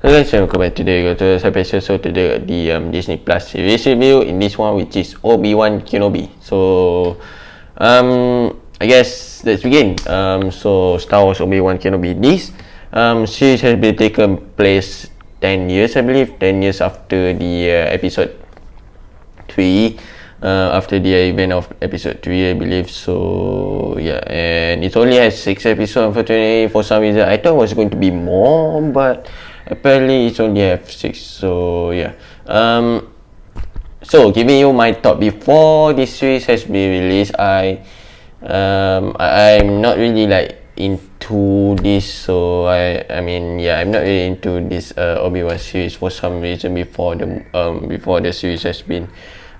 Hello guys, welcome back today. Go to the episode today the Disney Plus series review. In this one, which is Obi-Wan Kenobi. So, I guess let's begin. So Star Wars Obi-Wan Kenobi. This series has been taken place 10 years, I believe, 10 years after the episode 3. After the event of episode 3, I believe. So yeah, and it only has 6 episodes. Unfortunately, for some reason I thought it was going to be more, but apparently it's only have 6. So yeah, so giving you my thought before this series has been released, I'm not really like into this. So I mean, yeah, I'm not really into this Obi-Wan series for some reason before the series has been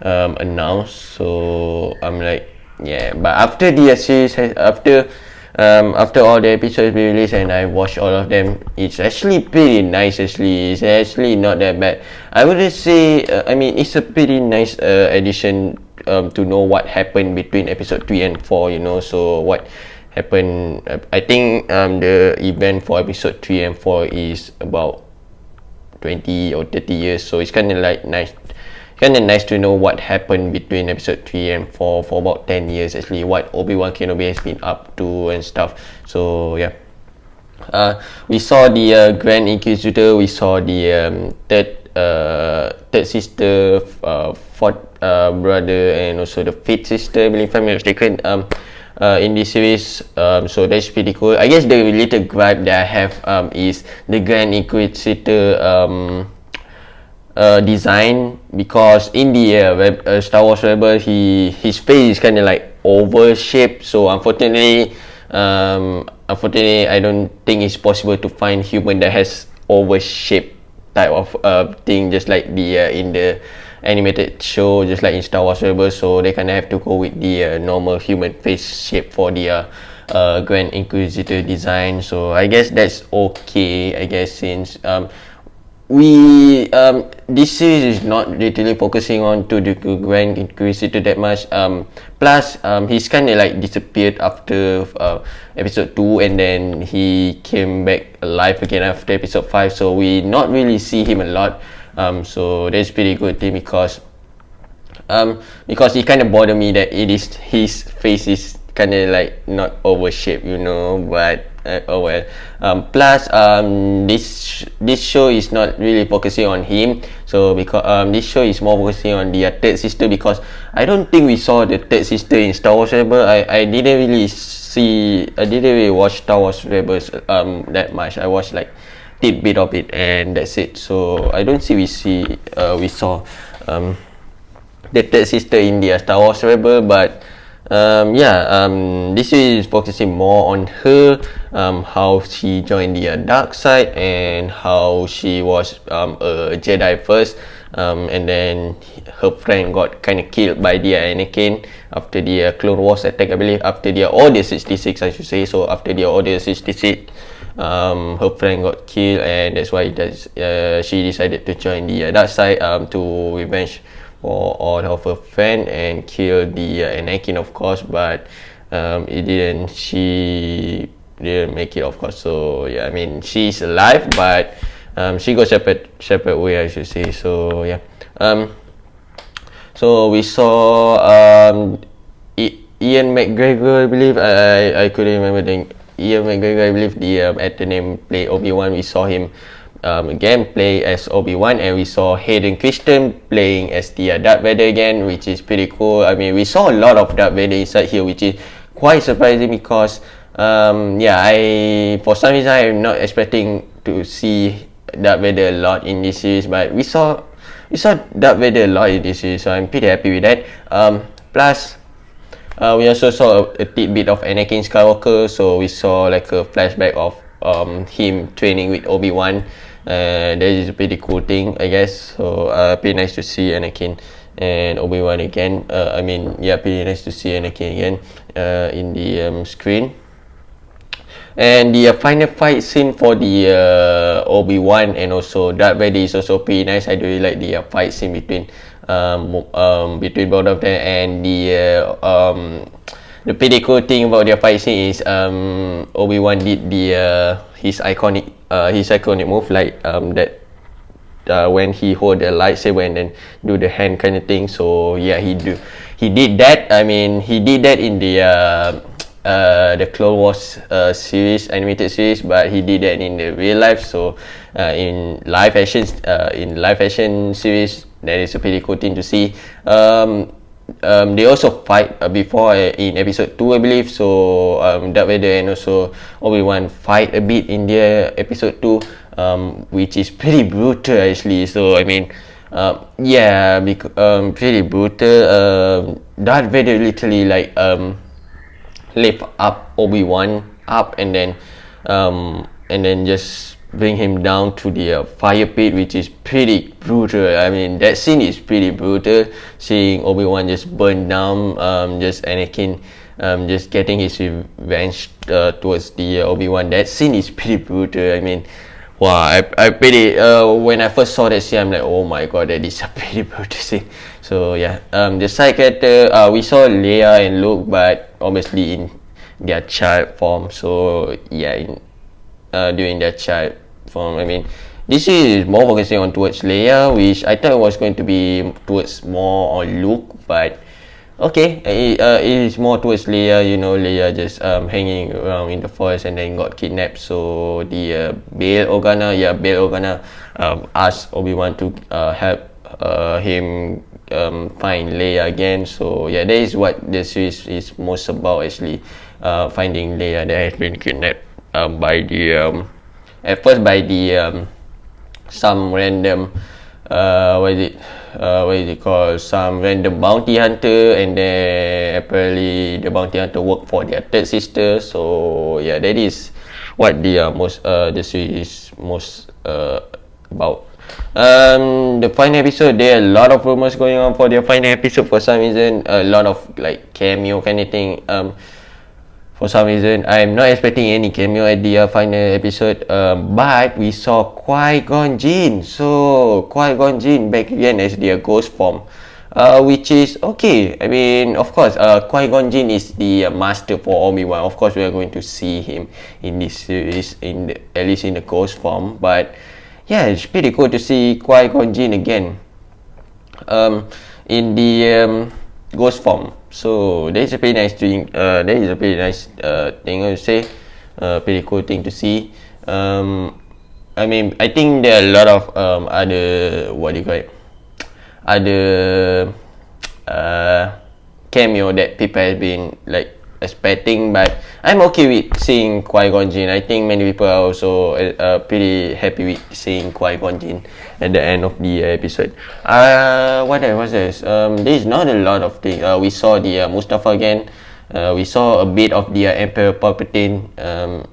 announced. So I'm like, yeah, but after the series after all the episodes be released and I watched all of them, it's actually pretty nice. It's actually not that bad. I would say I mean, it's a pretty nice addition to know what happened between episode 3 and 4, you know. So what happened, I think the event for episode 3 and 4 is about 20 or 30 years, so it's kind of like nice to know what happened between episode 3 and 4 for about 10 years, actually, what Obi-Wan Kenobi has been up to and stuff. So yeah, we saw the Grand Inquisitor, we saw the third sister, fourth brother, and also the fifth sister, I believe, if I'm not mistaken, in this series. So that's pretty cool. I guess the related gripe that I have is the Grand Inquisitor design, because in the Star Wars Rebel, his face is kind of like oval shaped. So unfortunately, I don't think it's possible to find human that has oval shaped type of thing, just like the in the animated show, just like in Star Wars Rebel. So they kind of have to go with the normal human face shape for the Grand Inquisitor design. So I guess that's okay, I guess, since this series is not literally focusing on to the Grand Inquisitor that much. Plus he's kind of like disappeared after episode 2, and then he came back alive again after episode 5, so we not really see him a lot. So that's pretty good thing, because it kind of bothered me that his face is kind of like not oval shaped, you know. But oh well. Plus this show is not really focusing on him, so because this show is more focusing on the third sister, because I don't think we saw the third sister in Star Wars Rebel. I didn't really watch Star Wars Rebels that much. I watched like tidbit of it, and that's it. So I don't see we saw the third sister in the Star Wars Rebel. But this is focusing more on her, how she joined the dark side, and how she was a Jedi first, and then her friend got kind of killed by the Anakin after the Clone Wars attack, I believe, after the Order 66, I should say. So after the Order 66, her friend got killed, and that's why she decided to join the dark side to revenge for all of her friend and kill the Anakin, of course. But she didn't make it, of course. So yeah, I mean, she's alive, but she goes separate way, I should say. So yeah, so we saw Ian McGregor, I believe. I couldn't remember the Ian McGregor, I believe, the actor name played Obi-Wan. We saw him again play as Obi-Wan, and we saw Hayden Christensen playing as the Darth Vader again, which is pretty cool. I mean, we saw a lot of Darth Vader inside here, which is quite surprising, because for some reason I'm not expecting to see Darth Vader a lot in this series, but we saw Darth Vader a lot in this series, so I'm pretty happy with that. Plus we also saw a tidbit of Anakin Skywalker, so we saw like a flashback of him training with Obi-Wan. That is a pretty cool thing, I guess. So pretty nice to see Anakin and Obi-Wan again. Pretty nice to see Anakin again in the screen. And the final fight scene for the Obi-Wan and also Darth Vader is also pretty nice. I really like the fight scene between both of them. And the pretty cool thing about their fight scene is Obi-Wan did his iconic his iconic move, like that when he hold the lightsaber and then do the hand kind of thing. So yeah, he did that. I mean, he did that in the Clone Wars series, animated series, but he did that in the real life. So in live action series, that is a pretty cool thing to see. They also fight before in episode 2, I believe. So Darth Vader and also Obi-Wan fight a bit in the episode 2, which is pretty brutal actually. So I mean, yeah, pretty brutal. Darth Vader literally like lift up Obi-Wan up and then just bring him down to the fire pit, which is pretty brutal. I mean, that scene is pretty brutal. Seeing Obi-Wan just burn down, just Anakin, just getting his revenge towards the Obi-Wan. That scene is pretty brutal. I mean, wow, I pretty when I first saw that scene, I'm like, oh my god, that is a pretty brutal scene. So yeah, the side character, we saw Leia and Luke, but obviously in their child form. So yeah, during their child form, I mean, this is more focusing on towards Leia, which I thought was going to be towards more on Luke, but okay, it is more towards Leia. You know, Leia just hanging around in the forest and then got kidnapped. So the Bail Organa asked Obi-Wan to help him find Leia again. So yeah, that is what the series is most about actually, finding Leia that has been kidnapped by the at first by the some random what is it called, some random bounty hunter, and then apparently the bounty hunter worked for their third sister. So yeah, that is what the series is most about. The final episode, there are a lot of rumors going on for their final episode. For some reason, a lot of like cameo kind of thing. For some reason, I'm not expecting any cameo at the final episode. But we saw Qui-Gon Jinn. So Qui-Gon Jinn back again as their ghost form, which is okay. I mean, of course, Qui-Gon Jinn is the master for Obi-Wan. Of course, we are going to see him in this series, at least in the ghost form. But yeah, it's pretty cool to see Qui-Gon Jinn again in the ghost form. So that is a pretty nice thing. Thing I would say. Pretty cool thing to see. I mean, I think there are a lot of other, what do you call it, other cameo that people have been like expecting, but I'm okay with seeing Qui-Gon Jinn. I think many people are also pretty happy with seeing Qui-Gon Jinn at the end of the episode. What else was this? There's not a lot of things. We saw the Mustafa again. We saw a bit of the Emperor Palpatine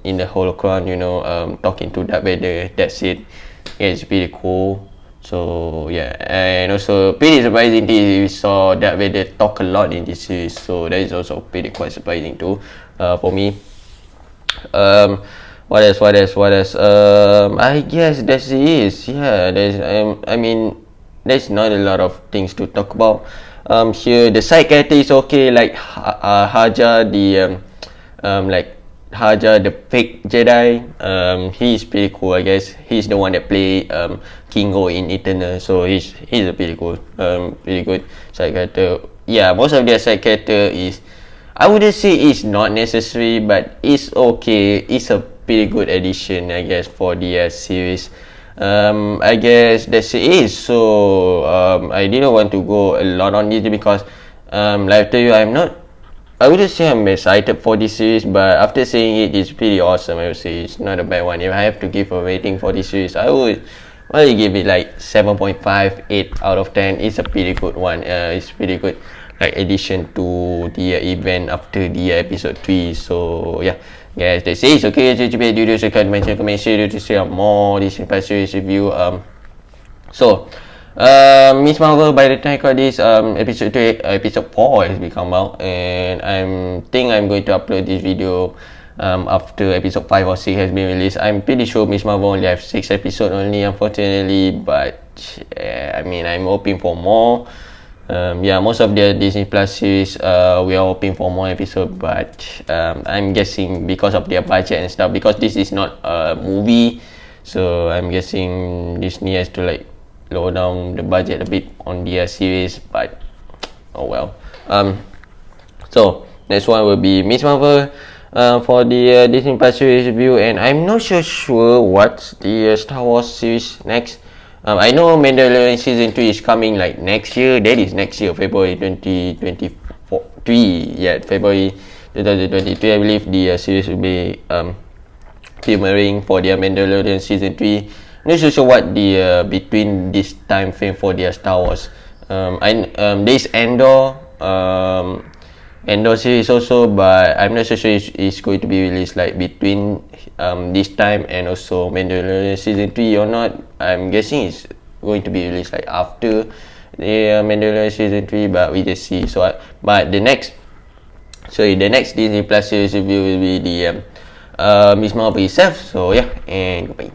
in the holocron, you know, talking to Darth Vader. That's it. Yeah, it's pretty cool. So yeah, and also pretty surprising we saw Darth Vader talk a lot in this series. So that is also pretty quite surprising too, for me. What else? I guess that is, yeah. I mean, there's not a lot of things to talk about. Here the side character is okay, like Haja, the fake Jedi. He's pretty cool, I guess. He's the one that play Kingo in Eternal, so he's a pretty cool, pretty good side character. Yeah, most of their side character is, I wouldn't say it's not necessary, but it's okay. It's a pretty good addition, I guess, for the series. I guess that's it. So I didn't want to go a lot on it because like I tell you, I wouldn't say I'm excited for this series, but after seeing it, it's pretty awesome. I would say it's not a bad one. If I have to give a rating for this series, I would probably give it like 7.5, 8 out of 10. It's a pretty good one. It's pretty good, like addition to the event after the episode 3. So yeah, guys, that's it. Okay, so video, so can mention, comment, share to see more this series review. So Miss Marvel, by the time I got this, episode 4 has become out, and I'm going to upload this video after episode 5 or 6 has been released. I'm pretty sure Miss Marvel only have 6 episodes only, unfortunately, but I mean, I'm hoping for more. Yeah, most of the Disney Plus series, we are hoping for more episodes, but I'm guessing because of their budget and stuff, because this is not a movie, So I'm guessing Disney has to like lower down the budget a bit on their series, but oh well. So next one will be Miss Marvel for the Disney Plus series review, and I'm not so sure what's the Star Wars series next. I know Mandalorian season 3 is coming like next year. That is next year, February 2023. Yeah, February 2023. I believe the series will be premiering for their Mandalorian season 3. Not so sure what the between this time frame for their Star Wars. This Endor series also, but I'm not so sure it's going to be released like between this time and also Mandalorian season 3 or not. I'm guessing it's going to be released like after the Mandalorian season 3, but we just see. But the next Disney Plus series review will be the Miss Marvel itself. So yeah, and goodbye.